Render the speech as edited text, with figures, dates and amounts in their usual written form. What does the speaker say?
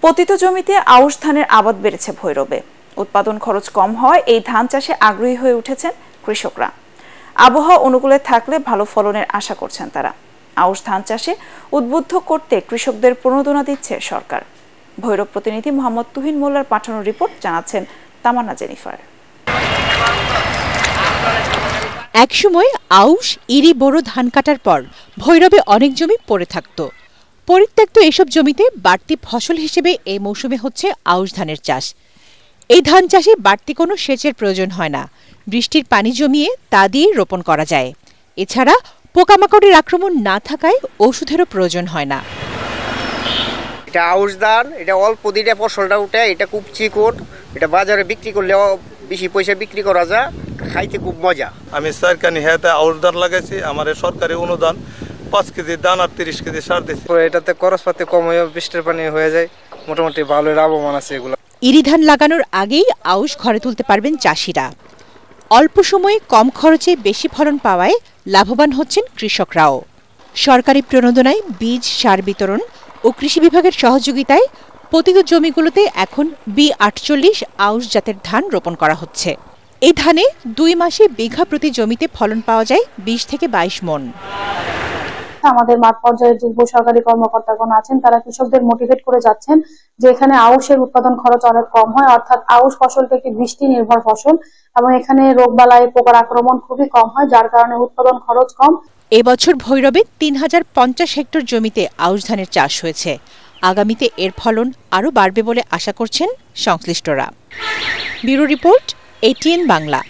পতিত জমিতে আউশ ধানের আবাদ বেড়েছে ভৈরবে। উৎপাদন খরচ কম হওয়ায় এই ধান চাষে আগ্রহী হয়ে উঠেছেন কৃষকরা। আবহাওয়া অনুকূলে থাকলে ভালো ফলনের আশা করছেন তারা। আউশ ধান চাষে উদ্বুদ্ধ করতে কৃষকদের প্রণোদনা দিচ্ছে সরকার। ভৈরব প্রতিনিধি মোহাম্মদ তুহিন মোল্লার পাঠানো রিপোর্ট জানাচ্ছেন তামান্না জেনিফার। একসময় আউশ, ইরি, বোরো ধান কাটার পর ভৈরবে অনেক জমি পড়ে থাকত। পরিত্যক্ত এসব জমিতে বাড়তি ফসল হিসেবে এই মৌসুমে হচ্ছে আউশ ধানের চাষ। এই ধান চাষে বাড়তি কোনো সেচের প্রয়োজন হয় না, বৃষ্টির পানি জমিয়ে তা দিয়ে রোপণ করা যায়। এছাড়া পোকামাকড়ের আক্রমণ না থাকায় ওষুধেরও প্রয়োজন হয় না। এটা আউশ ধান, এটা অল্প দিনে ফসলটা উঠে, এটা খুব চিকন, এটা বাজারে বিক্রি করলে বেশি পয়সা বিক্রি করা যায়, খাইতে খুব মজা। আমি সরকারি হেতে আউশ ধান লাগাইছি, আমার সরকারি অনুদান 5 কেজি দান আর 30 কেজি সার দিচ্ছি। এটাতে খরচপাতি কম হয়ে বৃষ্টির পানি হয়ে যায়, মোটামুটি ভালো লাভবান আছে এগুলো। ইরি ধান লাগানোর আগেই আউশ ঘরে তুলতে পারবেন চাষিরা। অল্প সময়ে কম খরচে বেশি ফলন পাওয়ায় লাভবান হচ্ছেন কৃষকরাও। সরকারি প্রণোদনায় বীজ, সার বিতরণ ও কৃষি বিভাগের সহযোগিতায় পতিত জমিগুলোতে এখন B48 আউশ জাতের ধান রোপণ করা হচ্ছে। এই ধানে 2 মাসে বিঘা প্রতি জমিতে ফলন পাওয়া যায় 20 থেকে 22 মণ। আমাদের মাঠ পর্যায়ে যে সরকারি কর্মকর্তাগণ আছেন তারা কৃষকদের মোটিভেট করে যাচ্ছেন যে এখানে আউশের উৎপাদন খরচ অনেক কম হয়, অর্থাৎ আউশ ফসলটা একটি বৃষ্টি নির্ভর ফসল এবং এখানে রোগবালাই, পোকার আক্রমণ খুবই কম হয়, যার কারণে উৎপাদন খরচ কম। এবছর ভৈরবে 3050 হেক্টর জমিতে আউশ ধানের চাষ হয়েছে। আগামীতে এর ফলন আরও বাড়বে বলে আশা করছেন সংশ্লিষ্টরা। Bureau report, ATN Bangla.